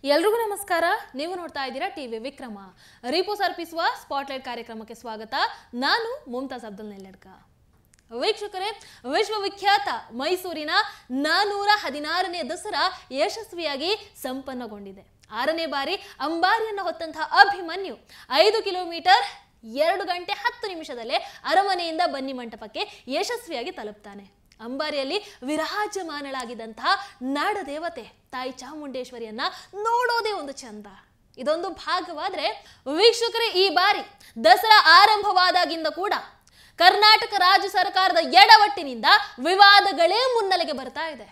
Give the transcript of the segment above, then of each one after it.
ಎಲ್ರಿಗೂ ನಮಸ್ಕಾರ. ನೀವು ನೋಡ್ತಾ ಇದ್ದೀರಾ ಟಿವಿ ವಿಕ್ರಮ. ರಿಪೋರ್ಟ್ ಅರ್ಪಿಸುವ ಸ್ಪಾಟ್ಲೈಟ್ ಕಾರ್ಯಕ್ರಮಕ್ಕೆ ಸ್ವಾಗತ. ನಾನು ಮುಮ್ತಾಜ್ ಅಬ್ದುಲ್ ನೆಲ್ಲಡ್ಕ. ವೀಕ್ಷಕರೇ, ವಿಶ್ವವಿಖ್ಯಾತ ಮೈಸೂರಿನ 416ನೇ ದಸರಾ ಯಶಸ್ವಿಯಾಗಿ ಸಂಪನ್ನಗೊಂಡಿದೆ. 6ನೇ ಬಾರಿ ಅಂಬಾರಿಯನ್ನು ಹೊತ್ತಂತಹ ಅಭಿಮನ್ಯು 5 ಕಿಲೋಮೀಟರ್ 2 ಗಂಟೆ 10 ನಿಮಿಷದಲ್ಲೇ ಅರಮನೆಯಿಂದ ಬನ್ನಿ ಮಂಟಪಕ್ಕೆ ಯಶಸ್ವಿಯಾಗಿ ತಲುಪ್ತಾನೆ. ಅಂಬಾರಿಯಲ್ಲಿ ವಿರಾಜಮಾನಳಾಗಿದ್ದಂತಹ ನಾಡದೇವತೆ ತಾಯಿ ಚಾಮುಂಡೇಶ್ವರಿಯನ್ನ ನೋಡೋದೇ ಒಂದು ಚಂದ. ಇದೊಂದು ಭಾಗವಾದ್ರೆ ವೀಕ್ಷಕರೇ, ಈ ಬಾರಿ ದಸರಾ ಆರಂಭವಾದಾಗಿಂದ ಕೂಡ ಕರ್ನಾಟಕ ರಾಜ್ಯ ಸರ್ಕಾರದ ಎಡವಟ್ಟಿನಿಂದ ವಿವಾದಗಳೇ ಮುನ್ನೆಲೆಗೆ ಬರ್ತಾ ಇದೆ.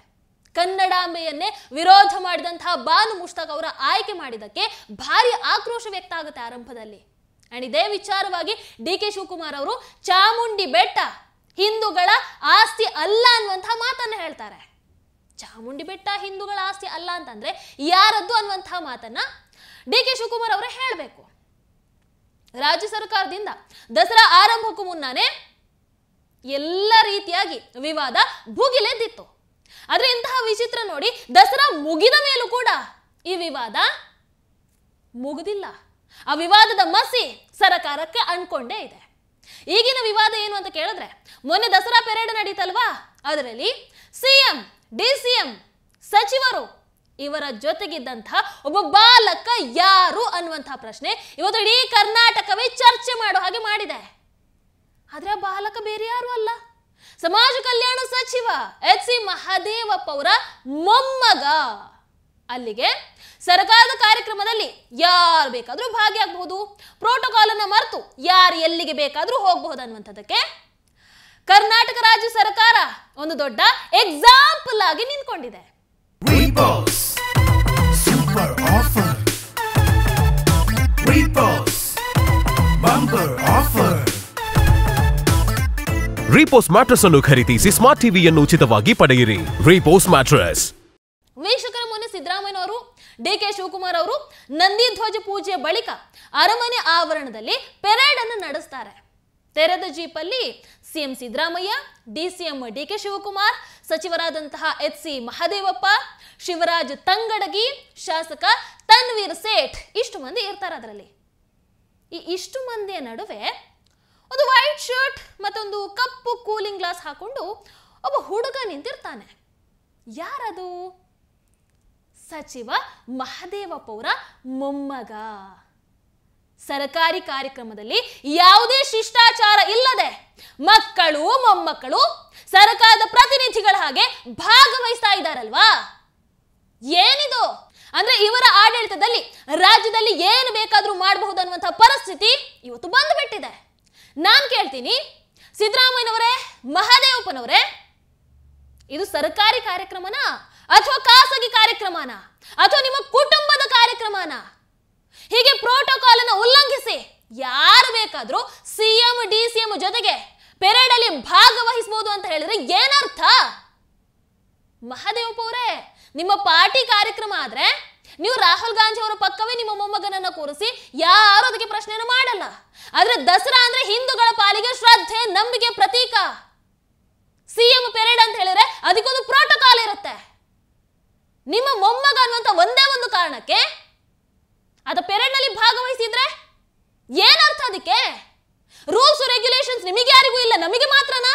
ಕನ್ನಡಾಂಬೆಯನ್ನೇ ವಿರೋಧ ಮಾಡಿದಂತಹ ಬಾನು ಮುಷ್ತಾಕ್ ಅವರ ಆಯ್ಕೆ ಮಾಡಿದಕ್ಕೆ ಭಾರಿ ಆಕ್ರೋಶ ವ್ಯಕ್ತ ಆಗುತ್ತೆ ಆರಂಭದಲ್ಲಿ. ಅಂಡ್ ಇದೇ ವಿಚಾರವಾಗಿ DK ಶಿವಕುಮಾರ್ ಅವರು ಚಾಮುಂಡಿ ಬೆಟ್ಟ ಹಿಂದೂಗಳ ಆಸ್ತಿ ಅಲ್ಲ ಅನ್ನುವಂತಹ ಮಾತನ್ನ ಹೇಳ್ತಾರೆ. ಚಾಮುಂಡಿ ಬೆಟ್ಟ ಹಿಂದೂಗಳ ಆಸ್ತಿ ಅಲ್ಲ ಅಂತಂದ್ರೆ ಯಾರದ್ದು ಅನ್ನುವಂತಹ ಮಾತನ್ನ DK ಶಿವಕುಮಾರ್ ಅವರೇ ಹೇಳಬೇಕು. ರಾಜ್ಯ ಸರ್ಕಾರದಿಂದ ದಸರಾ ಆರಂಭಕ್ಕೂ ಮುನ್ನಾನೆ ಎಲ್ಲ ರೀತಿಯಾಗಿ ವಿವಾದ ಭುಗಿಲೆದ್ದಿತ್ತು. ಆದ್ರೆ ಇಂತಹ ವಿಚಿತ್ರ ನೋಡಿ, ದಸರಾ ಮುಗಿದ ಮೇಲೂ ಕೂಡ ಈ ವಿವಾದ ಮುಗಿದಿಲ್ಲ. ಆ ವಿವಾದದ ಮಸಿ ಸರ್ಕಾರಕ್ಕೆ ಅಂದ್ಕೊಂಡೇ ಇದೆ. ಈಗಿನ ವಿವಾದ ಏನು ಅಂತ ಕೇಳಿದ್ರೆ, ಮೊನ್ನೆ ದಸರಾ ಪೆರೇಡ್ ನಡೀತಲ್ವಾ, ಅದರಲ್ಲಿ CM DCM ಸಚಿವರು ಇವರ ಜೊತೆಗಿದ್ದಂತಹ ಒಬ್ಬ ಬಾಲಕ ಯಾರು ಅನ್ನುವಂತಹ ಪ್ರಶ್ನೆ ಇವತ್ತು ಇಡೀ ಕರ್ನಾಟಕವೇ ಚರ್ಚೆ ಮಾಡೋ ಹಾಗೆ ಮಾಡಿದೆ. ಆದ್ರೆ ಆ ಬಾಲಕ ಬೇರೆ ಯಾರು ಅಲ್ಲ, ಸಮಾಜ ಕಲ್ಯಾಣ ಸಚಿವ HC ಮಹದೇವಪ್ಪ ಅವರ ಮೊಮ್ಮಗ. ಅಲ್ಲಿಗೆ ಸರ್ಕಾರದ ಕಾರ್ಯಕ್ರಮದಲ್ಲಿ ಯಾರು ಬೇಕಾದ್ರೂ ಭಾಗಿಯಾಗಬಹುದು, ಪ್ರೋಟೋಕಾಲ್ ಅನ್ನ ಮರೆತು ಯಾರು ಎಲ್ಲಿಗೆ ಬೇಕಾದ್ರೂ ಹೋಗಬಹುದು ಅನ್ನುವಂಥದ್ದಕ್ಕೆ ಕರ್ನಾಟಕ ರಾಜ್ಯ ಸರ್ಕಾರ ಒಂದು ದೊಡ್ಡ ಎಕ್ಸಾಂಪಲ್ ಆಗಿ ನಿಂತ್ಕೊಂಡಿದೆ. ರೀಪೋಸ್ ಮ್ಯಾಟ್ರೆಸ್ ಅನ್ನು ಖರೀದಿಸಿ ಸ್ಮಾರ್ಟ್ ಟಿವಿಯನ್ನು ಉಚಿತವಾಗಿ ಪಡೆಯಿರಿ. ರೀಪೋಸ್ ಮ್ಯಾಟ್ರೆಸ್. ವೀಕ್ಷಕರ, ಮೊನ್ನೆ ಸಿದ್ದರಾಮಯ್ಯನವರು DK ಶಿವಕುಮಾರ್ ಅವರು ನಂದಿ ಧ್ವಜ ಪೂಜೆಯ ಬಳಿಕ ಅರಮನೆ ಆವರಣದಲ್ಲಿ ಪೆರೇಡ್ ಅನ್ನು ನಡೆಸ್ತಾರೆ. ತೆರೆದ ಜೀಪಲ್ಲಿ CM Siddaramaiah, DCM DK Shivakumar, ಸಚಿವರಾದಂತಹ HC Mahadevappa, Shivraj Tangadagi, ಶಾಸಕ ತನ್ವೀರ್ ಸೇಠ್ ಇಷ್ಟು ಮಂದಿ ಇರ್ತಾರೆ. ಅದರಲ್ಲಿ ಈ ಇಷ್ಟು ಮಂದಿಯ ನಡುವೆ ಒಂದು ವೈಟ್ ಶರ್ಟ್ ಮತ್ತೊಂದು ಕಪ್ಪು ಕೂಲಿಂಗ್ ಗ್ಲಾಸ್ ಹಾಕೊಂಡು ಒಬ್ಬ ಹುಡುಗ ನಿಂತಿರ್ತಾನೆ. ಯಾರದು? ಸಚಿವ ಮಹದೇವಪ್ಪ ಅವರ ಮೊಮ್ಮಗ. ಸರ್ಕಾರಿ ಕಾರ್ಯಕ್ರಮದಲ್ಲಿ ಯಾವುದೇ ಶಿಷ್ಟಾಚಾರ ಇಲ್ಲದೆ ಮಕ್ಕಳು ಮೊಮ್ಮಕ್ಕಳು ಸರ್ಕಾರದ ಪ್ರತಿನಿಧಿಗಳ ಹಾಗೆ ಭಾಗವಹಿಸ್ತಾ ಇದ್ದಾರಲ್ವಾ. ಏನಿದು ಅಂದ್ರೆ, ಇವರ ಆಡಳಿತದಲ್ಲಿ ರಾಜ್ಯದಲ್ಲಿ ಏನು ಬೇಕಾದ್ರೂ ಮಾಡಬಹುದು ಅನ್ನುವಂತಹ ಪರಿಸ್ಥಿತಿ ಇವತ್ತು ಬಂದುಬಿಟ್ಟಿದೆ. ನಾನ್ ಕೇಳ್ತೀನಿ, ಸಿದ್ದರಾಮಯ್ಯನವರೇ, ಮಹದೇವಪ್ಪನವರೇ, ಇದು ಸರ್ಕಾರಿ ಕಾರ್ಯಕ್ರಮನ ಅಥವಾ ಖಾಸಗಿ ಕಾರ್ಯಕ್ರಮನ ಅಥವಾ ನಿಮ್ಮ ಕುಟುಂಬದ ಕಾರ್ಯಕ್ರಮನ? ಹೀಗೆ ಪ್ರೋಟೋಕಾಲ್ ಅನ್ನು ಉಲ್ಲಂಘಿಸಿ ಯಾರು ಬೇಕಾದ್ರೂ CM DCM ಜೊತೆಗೆ ಪೆರೇಡ್ ಅಲ್ಲಿ ಭಾಗವಹಿಸಬಹುದು ಅಂತ ಹೇಳಿದ್ರೆ ಏನರ್ಥ? ಮಹದೇವಪ್ಪ ಅವರೇ, ನಿಮ್ಮ ಪಾರ್ಟಿ ಕಾರ್ಯಕ್ರಮ ಆದ್ರೆ ನೀವು ರಾಹುಲ್ ಗಾಂಧಿ ಅವರ ಪಕ್ಕವೇ ನಿಮ್ಮ ಮೊಮ್ಮಗನನ್ನ ಕೂರಿಸಿ ಯಾರು ಅದಕ್ಕೆ ಪ್ರಶ್ನೆಯನ್ನು ಮಾಡಲ್ಲ. ಆದ್ರೆ ದಸರಾ ಅಂದ್ರೆ ಹಿಂದೂಗಳ ಪಾಲಿಗೆ ಶ್ರದ್ಧೆ, ನಂಬಿಕೆ ಪ್ರತೀಕ. CM ಪೆರೇಡ್ ಅಂತ ಹೇಳಿದ್ರೆ ಅದಕ್ಕೊಂದು ಪ್ರೋಟೋಕಾಲ್ ಇರುತ್ತೆ. ನಿಮ್ಮ ಮೊಮ್ಮಗ ಅನ್ನುವಂತ ಒಂದೇ ಒಂದು ಕಾರಣಕ್ಕೆ ಅದ ಪೆರೇಡ್ ನಲ್ಲಿ ಭಾಗವಹಿಸಿದ್ರೆ ಏನರ್ಥ? ಅದಕ್ಕೆ ರೂಲ್ಸ್ ರೆಗ್ಯುಲೇಷನ್ಸ್ ನಿಮಗೆ ಯಾರಿಗೂ ಇಲ್ಲ, ನಮಗೆ ಮಾತ್ರನಾ?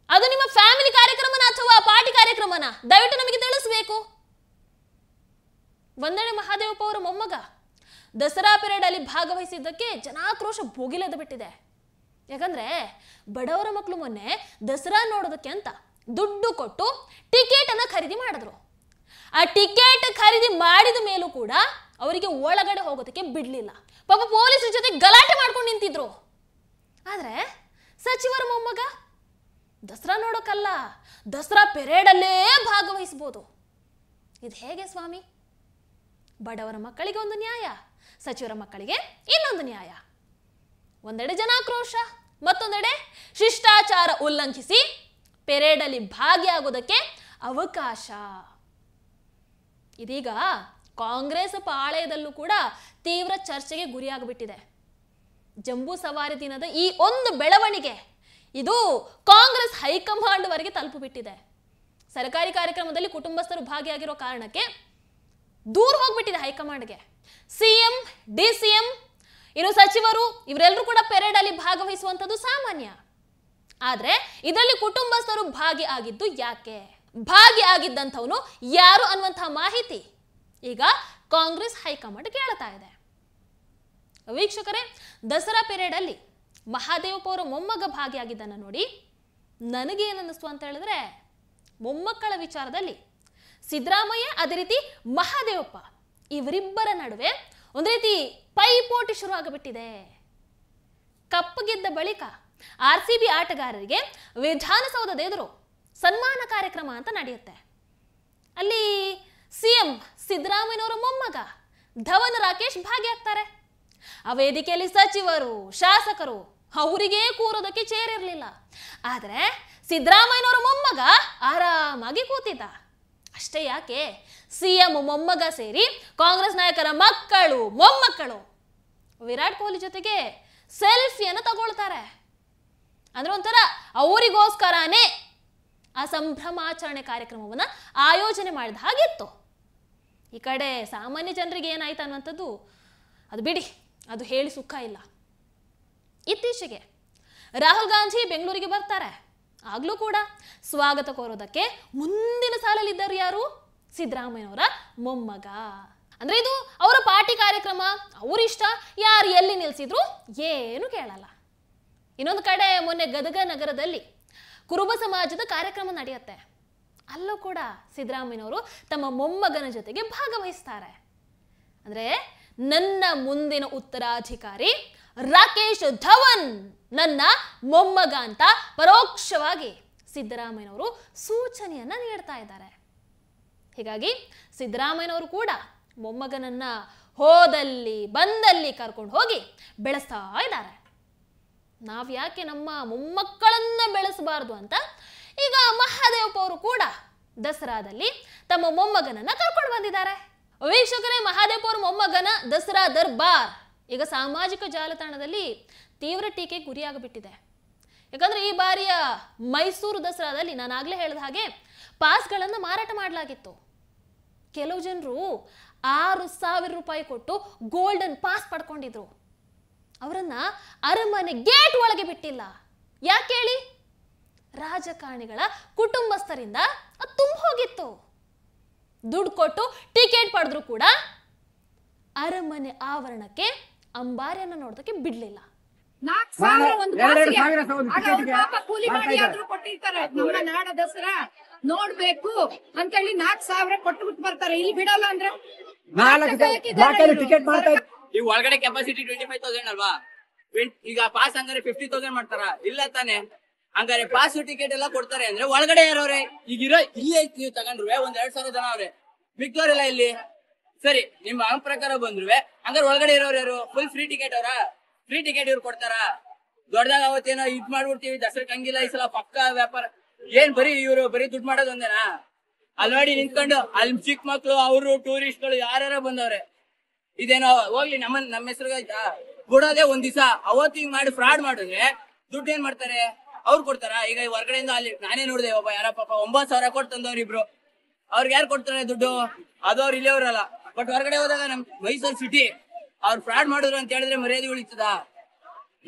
ಅದು ನಿಮ್ಮ ಫ್ಯಾಮಿಲಿ ಕಾರ್ಯಕ್ರಮನ ಅಥವಾ ಪಾರ್ಟಿ ಕಾರ್ಯಕ್ರಮನ? ದಯವಿಟ್ಟು ನಮಗೆ ತಿಳಿಸಬೇಕು. ಒಂದೆಡೆ ಮಹಾದೇವಪ್ಪ ಅವರ ಮೊಮ್ಮಗ ದಸರಾ ಪೆರೇಡ್ ಅಲ್ಲಿ ಭಾಗವಹಿಸಿದ್ದಕ್ಕೆ ಜನಾಕ್ರೋಶ ಭೋಗಿಲೆದ್ದು ಬಿಟ್ಟಿದೆ. ಯಾಕಂದ್ರೆ ಬಡವರ ಮಕ್ಕಳು ಮೊನ್ನೆ ದಸರಾ ನೋಡೋದಕ್ಕೆ ಅಂತ ದುಡ್ಡು ಕೊಟ್ಟು ಟಿಕೆಟ್ ಅನ್ನ ಖರೀದಿ ಮಾಡಿದ್ರು. ಆ ಟಿಕೆಟ್ ಖರೀದಿ ಮಾಡಿದ ಮೇಲೂ ಕೂಡ ಅವರಿಗೆ ಒಳಗಡೆ ಹೋಗೋದಕ್ಕೆ ಬಿಡ್ಲಿಲ್ಲ. ಪಾಪ ಪೊಲೀಸರ ಜೊತೆ ಗಲಾಟೆ ಮಾಡ್ಕೊಂಡು ನಿಂತಿದ್ರು. ಆದ್ರೆ ಸಚಿವರ ಮೊಮ್ಮಗ ದಸರಾ ನೋಡೋಕಲ್ಲ, ದಸರಾ ಪೆರೇಡ್ ಅಲ್ಲೇ ಭಾಗವಹಿಸಬಹುದು. ಇದು ಹೇಗೆ ಸ್ವಾಮಿ? ಬಡವರ ಮಕ್ಕಳಿಗೆ ಒಂದು ನ್ಯಾಯ, ಸಚಿವರ ಮಕ್ಕಳಿಗೆ ಇನ್ನೊಂದು ನ್ಯಾಯ. ಒಂದೆಡೆ ಜನಾಕ್ರೋಶ, ಮತ್ತೊಂದೆಡೆ ಶಿಷ್ಟಾಚಾರ ಉಲ್ಲಂಘಿಸಿ ಪೆರೇಡ್ ಅಲ್ಲಿ ಭಾಗಿಯಾಗೋದಕ್ಕೆ ಅವಕಾಶ. ಇದೀಗ ಕಾಂಗ್ರೆಸ್ ಪಾಳೆಯದಲ್ಲೂ ಕೂಡ ತೀವ್ರ ಚರ್ಚೆಗೆ ಗುರಿಯಾಗಿಬಿಟ್ಟಿದೆ. ಜಂಬೂ ಸವಾರಿ ದಿನದ ಈ ಒಂದು ಬೆಳವಣಿಗೆ ಇದು ಕಾಂಗ್ರೆಸ್ ಹೈಕಮಾಂಡ್ ವರೆಗೆ ತಲುಪಿಬಿಟ್ಟಿದೆ. ಸರ್ಕಾರಿ ಕಾರ್ಯಕ್ರಮದಲ್ಲಿ ಕುಟುಂಬಸ್ಥರು ಭಾಗಿಯಾಗಿರೋ ಕಾರಣಕ್ಕೆ ದೂರ ಹೋಗ್ಬಿಟ್ಟಿದೆ ಹೈಕಮಾಂಡ್ಗೆ. ಸಿಎಂ, ಡಿಸಿಎಂ, ಇನ್ನು ಸಚಿವರು ಇವರೆಲ್ಲರೂ ಕೂಡ ಪೆರೇಡ್ ಅಲ್ಲಿ ಭಾಗವಹಿಸುವಂಥದ್ದು ಸಾಮಾನ್ಯ. ಆದ್ರೆ ಇದರಲ್ಲಿ ಕುಟುಂಬಸ್ಥರು ಭಾಗಿಯಾಗಿದ್ದು ಯಾಕೆ, ಭಾಗಿಯಾಗಿದ್ದಂಥವನು ಯಾರು ಅನ್ನುವಂತಹ ಮಾಹಿತಿ ಈಗ ಕಾಂಗ್ರೆಸ್ ಹೈಕಮಾಂಡ್ ಕೇಳ್ತಾ ಇದೆ. ವೀಕ್ಷಕರೇ, ದಸರಾ ಪೆರೇಡ್ ಅಲ್ಲಿ ಮಹಾದೇವಪ್ಪ ಅವರ ಮೊಮ್ಮಗ ಭಾಗಿಯಾಗಿದ್ದನ್ನು ನೋಡಿ ನನಗೆ ಏನನ್ನಿಸ್ತು ಅಂತ ಹೇಳಿದ್ರೆ, ಮೊಮ್ಮಕ್ಕಳ ವಿಚಾರದಲ್ಲಿ ಸಿದ್ದರಾಮಯ್ಯ ಅದೇ ರೀತಿ ಮಹಾದೇವಪ್ಪ ಇವರಿಬ್ಬರ ನಡುವೆ ಒಂದು ರೀತಿ ಪೈಪೋಟಿ ಶುರು ಆಗಿಬಿಟ್ಟಿದೆ. ಕಪ್ಪಗೆದ್ದ ಬಳಿಕ RCB ಆಟಗಾರರಿಗೆ ವಿಧಾನಸೌಧದ ಎದುರು ಸನ್ಮಾನ ಕಾರ್ಯಕ್ರಮ ಅಂತ ನಡೆಯುತ್ತೆ. ಅಲ್ಲಿ ಸಿಎಂ ಸಿದ್ದರಾಮಯ್ಯನವರ ಮೊಮ್ಮಗ ಧವನ್ ರಾಕೇಶ್ ಭಾಗಿಯಾಗ್ತಾರೆ. ಆ ವೇದಿಕೆಯಲ್ಲಿ ಸಚಿವರು, ಶಾಸಕರು ಅವರಿಗೆ ಕೂರೋದಕ್ಕೆ ಚೇರ್ ಇರಲಿಲ್ಲ. ಆದರೆ ಸಿದ್ದರಾಮಯ್ಯನವರ ಮೊಮ್ಮಗ ಆರಾಮಾಗಿ ಕೂತಿದ್ದ. ಅಷ್ಟೇ ಯಾಕೆ, ಸಿಎಂ ಮೊಮ್ಮಗ ಸೇರಿ ಕಾಂಗ್ರೆಸ್ ನಾಯಕರ ಮಕ್ಕಳು, ಮೊಮ್ಮಕ್ಕಳು ವಿರಾಟ್ ಕೊಹ್ಲಿ ಜೊತೆಗೆ ಸೆಲ್ಫಿಯನ್ನು ತಗೊಳ್ತಾರೆ. ಅಂದ್ರೆ ಒಂಥರ ಅವರಿಗೋಸ್ಕರನೇ ಆ ಸಂಭ್ರಮಾಚರಣೆ ಕಾರ್ಯಕ್ರಮವನ್ನು ಆಯೋಜನೆ ಮಾಡಿದ ಹಾಗಿತ್ತು. ಈ ಕಡೆ ಸಾಮಾನ್ಯ ಜನರಿಗೆ ಏನಾಯ್ತು ಅನ್ನುವಂಥದ್ದು ಅದು ಬಿಡಿ, ಅದು ಹೇಳಿ ಸುಖ ಇಲ್ಲ. ಇತ್ತೀಚೆಗೆ ರಾಹುಲ್ ಗಾಂಧಿ ಬೆಂಗಳೂರಿಗೆ ಬರ್ತಾರೆ. ಆಗ್ಲೂ ಕೂಡ ಸ್ವಾಗತ ಕೋರೋದಕ್ಕೆ ಮುಂದಿನ ಸಾಲಲ್ಲಿದ್ದರು ಯಾರು? ಸಿದ್ದರಾಮಯ್ಯನವರ ಮೊಮ್ಮಗ. ಅಂದ್ರೆ ಇದು ಅವರ ಪಾರ್ಟಿ ಕಾರ್ಯಕ್ರಮ, ಅವರಿಷ್ಟ, ಯಾರು ಎಲ್ಲಿ ನಿಲ್ಸಿದ್ರು ಏನು ಕೇಳಲ್ಲ. ಇನ್ನೊಂದು ಕಡೆ ಮೊನ್ನೆ ಗದಗ ನಗರದಲ್ಲಿ ಕುರುಬ ಸಮಾಜದ ಕಾರ್ಯಕ್ರಮ ನಡೆಯುತ್ತೆ. ಅಲ್ಲೂ ಕೂಡ ಸಿದ್ದರಾಮಯ್ಯನವರು ತಮ್ಮ ಮೊಮ್ಮಗನ ಜೊತೆಗೆ ಭಾಗವಹಿಸ್ತಾರೆ. ಅಂದ್ರೆ ನನ್ನ ಮುಂದಿನ ಉತ್ತರಾಧಿಕಾರಿ ರಾಕೇಶ್ ಧವನ್ ನನ್ನ ಮೊಮ್ಮಗ ಅಂತ ಪರೋಕ್ಷವಾಗಿ ಸಿದ್ದರಾಮಯ್ಯನವರು ಸೂಚನೆಯನ್ನ ನೀಡ್ತಾ ಇದ್ದಾರೆ. ಹೀಗಾಗಿ ಸಿದ್ದರಾಮಯ್ಯನವರು ಕೂಡ ಮೊಮ್ಮಗನನ್ನ ಹೋದಲ್ಲಿ ಬಂದಲ್ಲಿ ಕರ್ಕೊಂಡು ಹೋಗಿ ಬೆಳೆಸ್ತಾ ಇದ್ದಾರೆ. ನಾವು ಯಾಕೆ ನಮ್ಮ ಮೊಮ್ಮಕ್ಕಳನ್ನ ಬೆಳೆಸಬಾರದು ಅಂತ ಈಗ ಮಹಾದೇವಪ್ಪ ಅವರು ಕೂಡ ದಸರಾದಲ್ಲಿ ತಮ್ಮ ಮೊಮ್ಮಗನನ್ನ ಕರ್ಕೊಂಡು ಬಂದಿದ್ದಾರೆ. ವೀಕ್ಷಕರೇ, ಮಹಾದೇವಪ್ಪ ಅವರ ಮೊಮ್ಮಗನ ದಸರಾ ದರ್ಬಾರ್ ಈಗ ಸಾಮಾಜಿಕ ಜಾಲತಾಣದಲ್ಲಿ ತೀವ್ರ ಟೀಕೆಗೆ ಗುರಿಯಾಗಿಬಿಟ್ಟಿದೆ. ಯಾಕಂದ್ರೆ ಈ ಬಾರಿಯ ಮೈಸೂರು ದಸರಾದಲ್ಲಿ ನಾನು ಆಗ್ಲೇ ಹೇಳಿದ ಹಾಗೆ ಪಾಸ್ಗಳನ್ನು ಮಾರಾಟ ಮಾಡಲಾಗಿತ್ತು. ಕೆಲವು ಜನರು 6,000 ರೂಪಾಯಿ ಕೊಟ್ಟು ಗೋಲ್ಡನ್ ಪಾಸ್ ಪಡ್ಕೊಂಡಿದ್ರು. ಅವರನ್ನ ಅರಮನೆ ಗೇಟ್ ಒಳಗೆ ಬಿಟ್ಟಿಲ್ಲ. ಯಾಕೆ ಹೇಳಿ? ರಾಜಕಾರಣಿಗಳ ಕುಟುಂಬಸ್ಥರಿಂದ ಅದು ತುಂಬ ಹೋಗಿತ್ತು. ದುಡ್ಡು ಕೊಟ್ಟು ಟಿಕೆಟ್ ಪಡೆದ್ರು ಕೂಡ ಅರಮನೆ ಆವರಣಕ್ಕೆ ಅಂಬಾರಿಯನ್ನು ನೋಡೋದಕ್ಕೆ ಬಿಡ್ಲಿಲ್ಲ. ನಾಡ ದಸರಾ ನೋಡ್ಬೇಕು ಅಂತ ಹೇಳಿ 4,000 ಕೊಟ್ಟು ಬಿಟ್ಟು ಬರ್ತಾರೆ. ಇಲ್ಲಿ ಬಿಡಲ್ಲ ಅಂದ್ರೆ ಟಿಕೆಟ್ ಮಾಡ್ತಾ ಈಗ ಒಳಗಡೆ ಕೆಪಾಸಿಟಿ 25,000 ಅಲ್ವಾ? ಈಗ ಪಾಸ್ ಹಂಗಾರೆ 50,000 ಮಾಡ್ತಾರ? ಇಲ್ಲ ತಾನೆ. ಹಂಗಾರೆ ಪಾಸ್ ಟಿಕೆಟ್ ಎಲ್ಲ ಕೊಡ್ತಾರೆ ಅಂದ್ರೆ ಒಳಗಡೆ ಯಾರವ್ರೆ? ಈಗಿರೋ ಇಲ್ಲೇ ನೀವು ತಗೊಂಡ್ರು ಒಂದ್ 2,000 ಜನ ಅವ್ರೆ, ಮಿಕ್ತವ್ರೆಲ್ಲ ಇಲ್ಲಿ. ಸರಿ, ನಿಮ್ಮ ಪ್ರಕಾರ ಬಂದ್ರು ಹಂಗಾರೆ ಒಳಗಡೆ ಇರೋರು ಯಾರು? ಫುಲ್ ಫ್ರೀ ಟಿಕೆಟ್ ಅವ್ರ? ಫ್ರೀ ಟಿಕೆಟ್ ಇವ್ರು ಕೊಡ್ತಾರ? ದೊಡ್ಡದಾಗ ಅವತ್ತೇನೋ ಇದ್ ಮಾಡ್ಬಿಡ್ತೀವಿ, ದಸರಕ್ಕೆ ಹಂಗಿಲ್ಲ, ಈ ಸಲ ಪಕ್ಕ ವ್ಯಾಪಾರ. ಏನ್ ಬರೀ ಇವ್ರು ಬರೀ ದುಡ್ಡು ಮಾಡೋದು ಒಂದೇನಾ? ಅಲ್ಲಿ ನೋಡಿ ನಿಂತ್ಕೊಂಡು ಅಲ್ಲಿ ಚಿಕ್ಕ ಮಕ್ಳು, ಅವರು ಟೂರಿಸ್ಟ್ಗಳು ಯಾರ್ಯಾರ ಬಂದವ್ರೆ. ಇದೇನೋ ಹೋಗ್ಲಿ, ನಮ್ಮ ಹೆಸರು ಆಯ್ತಾ ಕೊಡೋದೇ ಒಂದ್ ದಿವಸ. ಅವತ್ತು ಹಿಂಗ್ ಮಾಡಿ ಫ್ರಾಡ್ ಮಾಡಿದ್ರೆ ದುಡ್ಡು ಏನ್ ಮಾಡ್ತಾರೆ? ಅವ್ರು ಕೊಡ್ತಾರ? ಈಗ ಹೊರಗಡೆಯಿಂದ ಅಲ್ಲಿ ನಾನೇ ನೋಡಿದೆ, ಒಬ್ಬ ಯಾರ ಪಾಪ 9,000 ಕೊಟ್ಟು ತಂದವ್ರು ಇಬ್ರು. ಅವ್ರಿಗೆ ಯಾರು ಕೊಡ್ತಾರೆ ದುಡ್ಡು? ಅದವ್ರು ಇಲ್ಲಿಯವ್ರಲ್ಲ. ಬಟ್ ಹೊರಗಡೆ ಹೋದಾಗ ನಮ್ ಮೈಸೂರು ಸಿಟಿ ಅವ್ರು ಫ್ರಾಡ್ ಮಾಡಿದ್ರು ಅಂತ ಹೇಳಿದ್ರೆ ಮರ್ಯಾದೆ ಉಳಿತದ?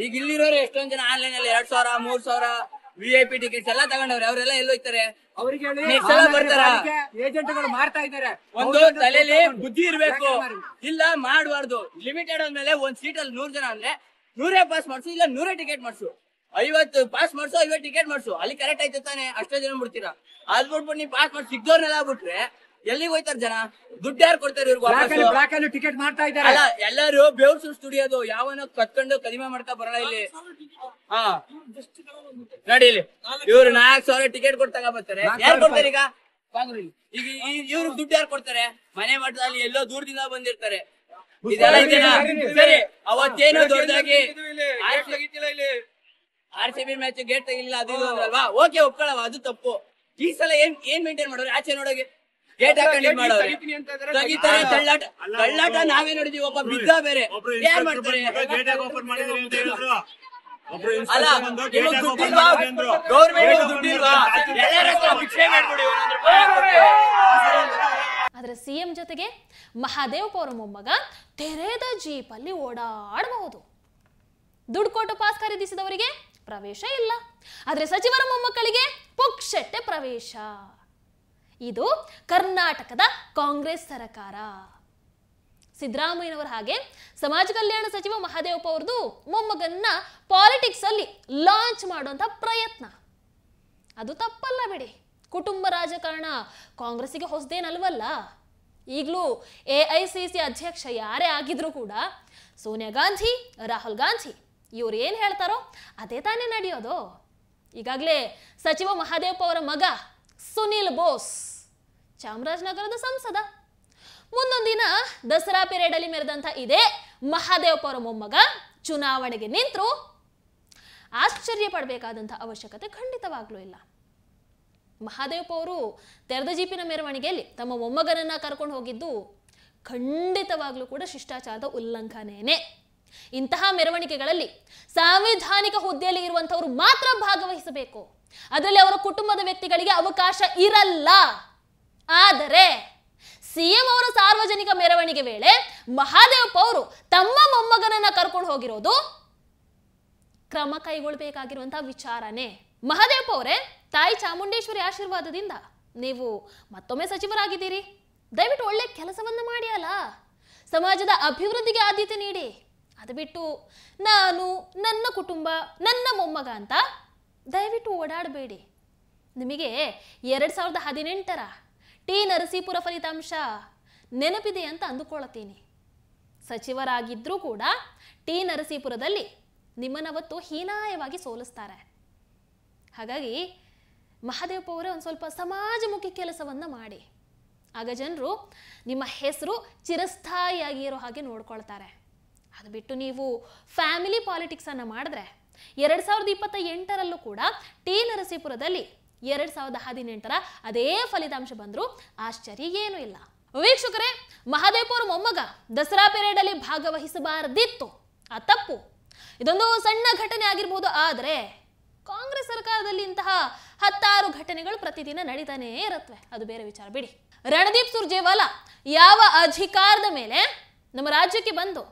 ಈಗ ಇಲ್ಲಿರೋರು ಎಷ್ಟೊಂದ್ ಜನ ಆನ್ಲೈನ್ ಅಲ್ಲಿ 2,000, 3,000 VIP ಟಿಕೆಟ್ಸ್ ಎಲ್ಲ ತಗೊಂಡವ್ರೆ. ಅವರೆಲ್ಲ ಎಲ್ಲೋಯ್ತಾರೆ? ಅವ್ರಿಗೆ ಬರ್ತಾರ? ಏಜೆಂಟ್ಗಳು ಮಾಡ್ತಾ ಇದ್ದಾರೆ. ಒಂದು ತಲೆಯಲ್ಲಿ ಬುದ್ಧಿ ಇರ್ಬೇಕು. ಇಲ್ಲ ಮಾಡಬಾರ್ದು. ಲಿಮಿಟೆಡ್ ಅಂದ್ಮೇಲೆ ಒಂದ್ ಸೀಟ್ ಅಲ್ಲಿ 100 ಜನ ಅಂದ್ರೆ 100 ಪಾಸ್ ಮಾಡ್ಸು, ಇಲ್ಲ 100 ಟಿಕೆಟ್ ಮಾಡ್ಸು. 50 ಪಾಸ್ ಮಾಡ್ಸು, 50 ಟಿಕೆಟ್ ಮಾಡ್ಸು. ಅಲ್ಲಿ ಕರೆಕ್ಟ್ ಆಯ್ತು ತಾನೆ? ಅಷ್ಟೇ ಜನ ಬಿಡ್ತೀರಾ? ಅದ್ ಬಿಟ್ಬಿಟ್ಟು ನೀವು ಪಾಸ್ ಮಾಡಿ ಸಿಗ್ದವ್ರನ್ನೆಲ್ಲ ಬಿಟ್ರೆ ಎಲ್ಲಿಗೆ ಹೋಯ್ತಾರ ಜನ? ದುಡ್ಡು ಯಾರು ಕೊಡ್ತಾರೆ ಇವ್ರಿಗೆ? ಟಿಕೆಟ್ ಮಾಡ್ತಾ ಇದ್ದಾರೆ. ಅಲ್ಲ, ಎಲ್ಲಾರು ಬೇವ್ಸು ಸ್ಟುಡಿಯೋದು ಯಾವನ ಕತ್ಕೊಂಡು ಕಡಿಮೆ ಮಾಡ್ತಾ ಬರಲ್ಲ ಇಲ್ಲಿ. ಹಾ ನೋಡಿ, ಇಲ್ಲಿ ಇವ್ರು 4,000 ಟಿಕೆಟ್ ಕೊಟ್ಟು ತಗೋಬರ್ತಾರೆ. ಯಾರು ಕೊಡ್ತಾರೆ ಈಗ? ಕಾಂಗ್ರೆಸ್. ಈಗ ಇವ್ರಿಗೆ ದುಡ್ಡು ಯಾರು ಕೊಡ್ತಾರೆ? ಮನೆ ಮಠದಲ್ಲಿ ಎಲ್ಲೋ ದೂರದಿಂದ ಬಂದಿರ್ತಾರೆ. ಇದೆಲ್ಲ ಇದೆಯಾ? ಸರಿ, ಅವತ್ತೇನು ದೊಡ್ಡದಾಗಿ RCB ಮ್ಯಾಚ್ ಗೇಟ್ ತೆಗಿಲಿಲ್ಲ, ಅದು ಇದು ಅಲ್ವಾ? ಓಕೆ, ಒಪ್ಕೊಳ್ಳವ, ಅದು ತಪ್ಪು. ಈ ಸಲ ಏನ್ ಮೇಂಟೈನ್ ಮಾಡೋರು? ಆಚೆ ನೋಡೋಕೆ ಗೇಟ್ ಹಾಕೊಂಡು ಮಾಡೋರು, ತೆಗಿತಾರೆ. ತಳ್ಳಾಟ ನಾವೇ ನೋಡಿದೀವಿ. ಒಬ್ಬ ಬಿದ್ದ ಬೇರೆ ಯಾರು ಮಾಡ್ತಾರೆ? ಅಲ್ಲ, ಗೌರ್ಮೆಂಟ್ ದುಡ್ಡಿಲ್ವಾ? ಆದರೆ ಸಿಎಂ ಜೊತೆಗೆ ಮಹಾದೇವಪ್ಪ ಅವರ ಮೊಮ್ಮಗ ತೆರೆದ ಜೀಪಲ್ಲಿ ಓಡಾಡಬಹುದು. ದುಡ್ಡು ಕೊಟ್ಟು ಪಾಸ್ ಖರೀದಿಸಿದವರಿಗೆ ಪ್ರವೇಶ ಇಲ್ಲ, ಆದರೆ ಸಚಿವರ ಮೊಮ್ಮಕ್ಕಳಿಗೆ ಪುಕ್ಷಟ್ಟೆ ಪ್ರವೇಶ. ಇದು ಕರ್ನಾಟಕದ ಕಾಂಗ್ರೆಸ್ ಸರ್ಕಾರ. ಸಿದ್ದರಾಮಯ್ಯನವರ ಹಾಗೆ ಸಮಾಜ ಕಲ್ಯಾಣ ಸಚಿವ ಮಹಾದೇವಪ್ಪ ಅವರದು ಮೊಮ್ಮಗನ್ನ ಪಾಲಿಟಿಕ್ಸ್ ಅಲ್ಲಿ ಲಾಂಚ್ ಮಾಡುವಂತ ಪ್ರಯತ್ನ, ಅದು ತಪ್ಪಲ್ಲ ಬಿಡಿ. ಕುಟುಂಬ ರಾಜಕಾರಣ ಕಾಂಗ್ರೆಸ್ಸಿಗೆ ಹೊಸದೇನಲ್ವಲ್ಲ. ಈಗಲೂ AICC ಅಧ್ಯಕ್ಷ ಯಾರೇ ಆಗಿದ್ರು ಕೂಡ ಸೋನಿಯಾ ಗಾಂಧಿ, ರಾಹುಲ್ ಗಾಂಧಿ ಇವ್ರು ಏನು ಹೇಳ್ತಾರೋ ಅದೇ ತಾನೇ ನಡೆಯೋದು. ಈಗಾಗಲೇ ಸಚಿವ ಮಹಾದೇವಪ್ಪ ಅವರ ಮಗ ಸುನಿಲ್ ಬೋಸ್ ಚಾಮರಾಜನಗರದ ಸಂಸದ. ಮುಂದೊಂದು ದಿನ ದಸರಾ ಪೀರಿಯಡ್ ಅಲ್ಲಿ ಮೆರೆದಂಥ ಇದೇ ಮಹಾದೇವಪ್ಪ ಅವರ ಮೊಮ್ಮಗ ಚುನಾವಣೆಗೆ ನಿಂತರು ಆಶ್ಚರ್ಯ ಪಡಬೇಕಾದಂಥ ಅವಶ್ಯಕತೆ ಖಂಡಿತವಾಗ್ಲೂ ಇಲ್ಲ. ಮಹಾದೇವಪ್ಪ ಅವರು ತೆರೆದ ಜೀಪಿನ ಮೆರವಣಿಗೆಯಲ್ಲಿ ತಮ್ಮ ಮೊಮ್ಮಗನನ್ನ ಕರ್ಕೊಂಡು ಹೋಗಿದ್ದು ಖಂಡಿತವಾಗ್ಲೂ ಕೂಡ ಶಿಷ್ಟಾಚಾರದ ಉಲ್ಲಂಘನೆಯೇ. ಇಂತಹ ಮೆರವಣಿಗೆಗಳಲ್ಲಿ ಸಾಂವಿಧಾನಿಕ ಹುದ್ದೆಯಲ್ಲಿ ಇರುವಂತವರು ಮಾತ್ರ ಭಾಗವಹಿಸಬೇಕು, ಅದರಲ್ಲಿ ಅವರ ಕುಟುಂಬದ ವ್ಯಕ್ತಿಗಳಿಗೆ ಅವಕಾಶ ಇರಲ್ಲ. ಆದರೆ ಸಿಎಂ ಅವರ ಸಾರ್ವಜನಿಕ ಮೆರವಣಿಗೆ ವೇಳೆ ಮಹಾದೇವಪ್ಪ ಅವರು ತಮ್ಮ ಮೊಮ್ಮಗನನ್ನ ಕರ್ಕೊಂಡು ಹೋಗಿರೋದು ಕ್ರಮ ಕೈಗೊಳ್ಳಬೇಕಾಗಿರುವಂತಹ ವಿಚಾರನೇ. ಮಹಾದೇವಪ್ಪ ಅವರೇ, ತಾಯಿ ಚಾಮುಂಡೇಶ್ವರಿ ಆಶೀರ್ವಾದದಿಂದ ನೀವು ಮತ್ತೊಮ್ಮೆ ಸಚಿವರಾಗಿದ್ದೀರಿ. ದಯವಿಟ್ಟು ಒಳ್ಳೆ ಕೆಲಸವನ್ನ ಮಾಡಿ ಅಲ್ಲ, ಸಮಾಜದ ಅಭಿವೃದ್ಧಿಗೆ ಆದ್ಯತೆ ನೀಡಿ. ಅದು ಬಿಟ್ಟು ನಾನು, ನನ್ನ ಕುಟುಂಬ, ನನ್ನ ಮೊಮ್ಮಗ ಅಂತ ದಯವಿಟ್ಟು ಓಡಾಡಬೇಡಿ. ನಿಮಗೆ 2018ರ ಟಿ ನರಸೀಪುರ ಫಲಿತಾಂಶ ನೆನಪಿದೆ ಅಂತ ಅಂದುಕೊಳ್ಳುತ್ತೀನಿ. ಸಚಿವರಾಗಿದ್ದರೂ ಕೂಡ ಟಿ ನರಸೀಪುರದಲ್ಲಿ ನಿಮ್ಮನ್ನವತ್ತು ಹೀನಾಯವಾಗಿ ಸೋಲಿಸ್ತಾರೆ. ಹಾಗಾಗಿ ಮಹಾದೇವಪ್ಪ ಅವರೇ ಒಂದು ಸ್ವಲ್ಪ ಸಮಾಜಮುಖಿ ಕೆಲಸವನ್ನ ಮಾಡಿ, ಆಗ ಜನರು ನಿಮ್ಮ ಹೆಸರು ಚಿರಸ್ಥಾಯಿಯಾಗಿ ಇರೋ ಹಾಗೆ ನೋಡ್ಕೊಳ್ತಾರೆ. ಅದು ಬಿಟ್ಟು ನೀವು ಫ್ಯಾಮಿಲಿ ಪಾಲಿಟಿಕ್ಸ್ ಅನ್ನ ಮಾಡಿದ್ರೆ 2028ರಲ್ಲೂ ಕೂಡ ಟಿ ನರಸೀಪುರದಲ್ಲಿ 2018ರ ಅದೇ ಫಲಿತಾಂಶ ಬಂದರೂ ಆಶ್ಚರ್ಯ ಏನೂ ಇಲ್ಲ. ವೀಕ್ಷಕರೇ, ಮಹಾದೇವಪ್ಪ ಅವರ ಮೊಮ್ಮಗ ದಸರಾ ಪೀರಿಯಡ್ ಅಲ್ಲಿ ಭಾಗವಹಿಸಬಾರದಿತ್ತು, ಆ ತಪ್ಪು. ಇದೊಂದು ಸಣ್ಣ ಘಟನೆ ಆಗಿರ್ಬೋದು, ಆದರೆ ಕಾಂಗ್ರೆಸ್ ಸರ್ಕಾರದಲ್ಲಿ ಇಂತಹ 10 ಘಟನೆಗಳು ಪ್ರತಿದಿನ ನಡೀತಾನೇ ಇರುತ್ತವೆ, ಅದು ಬೇರೆ ವಿಚಾರ ಬಿಡಿ. ರಣದೀಪ್ ಸುರ್ಜೇವಾಲಾ ಯಾವ ಅಧಿಕಾರದ ಮೇಲೆ ನಮ್ಮ ರಾಜ್ಯಕ್ಕೆ ಬಂದು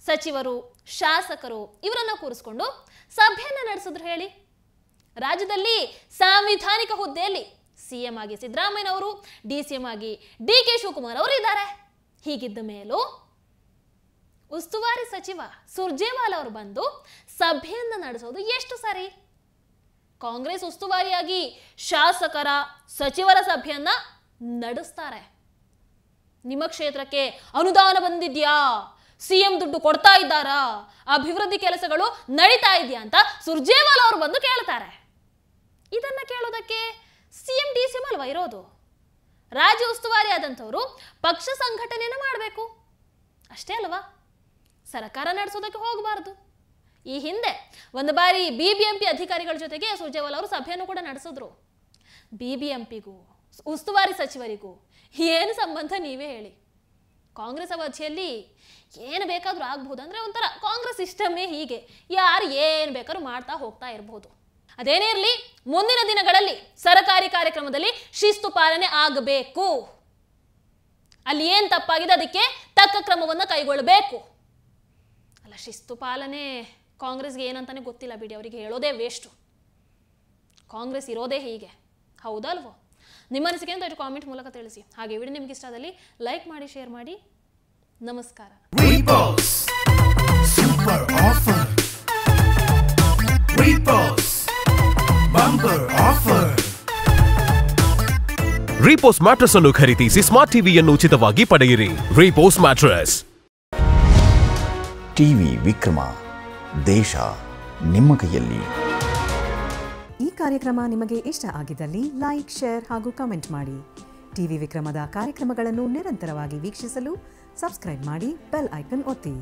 ಸಚಿವರು, ಶಾಸಕರು ಇವರನ್ನ ಕೂರಿಸ್ಕೊಂಡು ಸಭೆಯನ್ನ ನಡೆಸಿದ್ರು ಹೇಳಿ? ರಾಜ್ಯದಲ್ಲಿ ಸಾಂವಿಧಾನಿಕ ಹುದ್ದೆಯಲ್ಲಿ ಸಿಎಂ ಆಗಿ ಸಿದ್ದರಾಮಯ್ಯನವರು, DCM ಆಗಿ DK ಶಿವಕುಮಾರ್ ಅವರು ಇದ್ದಾರೆ. ಹೀಗಿದ್ದ ಮೇಲೂ ಉಸ್ತುವಾರಿ ಸಚಿವ ಸುರ್ಜೇವಾಲಾ ಅವರು ಬಂದು ಸಭೆಯನ್ನ ನಡೆಸೋದು ಎಷ್ಟು ಸರಿ? ಕಾಂಗ್ರೆಸ್ ಉಸ್ತುವಾರಿಯಾಗಿ ಶಾಸಕರ, ಸಚಿವರ ಸಭೆಯನ್ನ ನಡೆಸ್ತಾರೆ. ನಿಮ್ಮ ಕ್ಷೇತ್ರಕ್ಕೆ ಅನುದಾನ ಬಂದಿದ್ಯಾ, ಸಿಎಂ ದುಡ್ಡು ಕೊಡ್ತಾ ಇದ್ದಾರಾ, ಅಭಿವೃದ್ಧಿ ಕೆಲಸಗಳು ನಡೀತಾ ಇದೆಯಾ ಅಂತ ಸುರ್ಜೇವಾಲಾ ಅವರು ಬಂದು ಕೇಳ್ತಾರೆ. ಇದನ್ನ ಕೇಳೋದಕ್ಕೆ ಸಿಎಂ DCM ಅಲ್ವಾ ಇರೋದು? ರಾಜ್ಯ ಉಸ್ತುವಾರಿ ಆದಂಥವರು ಪಕ್ಷ ಸಂಘಟನೆಯನ್ನು ಮಾಡಬೇಕು ಅಷ್ಟೇ ಅಲ್ವಾ? ಸರ್ಕಾರ ನಡೆಸೋದಕ್ಕೆ ಹೋಗಬಾರದು. ಈ ಹಿಂದೆ ಒಂದು ಬಾರಿ BBMP ಅಧಿಕಾರಿಗಳ ಜೊತೆಗೆ ಸುರ್ಜೇವಾಲಾ ಅವರು ಸಭೆಯನ್ನು ಕೂಡ ನಡೆಸಿದ್ರು. BBMPಗೂ ಉಸ್ತುವಾರಿ ಸಚಿವರಿಗೂ ಏನು ಸಂಬಂಧ ನೀವೇ ಹೇಳಿ? ಕಾಂಗ್ರೆಸ್ ಅವಧಿಯಲ್ಲಿ ಏನು ಬೇಕಾದರೂ ಆಗ್ಬಹುದು, ಅಂದರೆ ಒಂಥರ ಕಾಂಗ್ರೆಸ್ ಸಿಸ್ಟಮೇ ಹೀಗೆ, ಯಾರು ಏನು ಬೇಕಾದ್ರೂ ಮಾಡ್ತಾ ಹೋಗ್ತಾ ಇರಬಹುದು. ಅದೇನೇ ಇರಲಿ, ಮುಂದಿನ ದಿನಗಳಲ್ಲಿ ಸರ್ಕಾರಿ ಕಾರ್ಯಕ್ರಮದಲ್ಲಿ ಶಿಸ್ತು ಪಾಲನೆ ಆಗಬೇಕು. ಅಲ್ಲಿ ಏನು ತಪ್ಪಾಗಿದೆ ಅದಕ್ಕೆ ತಕ್ಕ ಕ್ರಮವನ್ನು ಕೈಗೊಳ್ಳಬೇಕು. ಅಲ್ಲ, ಶಿಸ್ತು ಪಾಲನೆ ಕಾಂಗ್ರೆಸ್ಗೆ ಏನಂತಾನೆ ಗೊತ್ತಿಲ್ಲ ಬಿಡಿ, ಅವರಿಗೆ ಹೇಳೋದೇ ವೇಸ್ಟು. ಕಾಂಗ್ರೆಸ್ ಇರೋದೇ ಹೀಗೆ, ಹೌದಲ್ವೋ? ನಿಮ್ಮ ಅನಿಸಿಕೆ ಅಂತ ಕಾಮೆಂಟ್ ಮೂಲಕ ತಿಳಿಸಿ. ಹಾಗೆ ವಿಡಿಯೋ ನಿಮ್ಗೆ ಇಷ್ಟ ಆದಲ್ಲಿ ಲೈಕ್ ಮಾಡಿ, ಶೇರ್ ಮಾಡಿ. ನಮಸ್ಕಾರ. ರೀಪೋಸ್ ಮ್ಯಾಟ್ರೆಸ್ ಅನ್ನು ಖರೀದಿಸಿ ಸ್ಮಾರ್ಟ್ ಟಿವಿಯನ್ನು ಉಚಿತವಾಗಿ ಪಡೆಯಿರಿ. ರೀಪೋಸ್ ಮ್ಯಾಟ್ರೆಸ್. ಟಿವಿ ವಿಕ್ರಮ, ದೇಶ ನಿಮ್ಮ ಕೈಯಲ್ಲಿ. ಈ ಕಾರ್ಯಕ್ರಮ ನಿಮಗೆ ಇಷ್ಟ ಆಗಿದ್ದಲ್ಲಿ ಲೈಕ್, ಶೇರ್ ಹಾಗೂ ಕಮೆಂಟ್ ಮಾಡಿ. ಟಿವಿ ವಿಕ್ರಮದ ಕಾರ್ಯಕ್ರಮಗಳನ್ನು ನಿರಂತರವಾಗಿ ವೀಕ್ಷಿಸಲು ಸಬ್ಸ್ಕ್ರೈಬ್ ಮಾಡಿ, ಬೆಲ್ ಐಕನ್ ಒತ್ತಿ.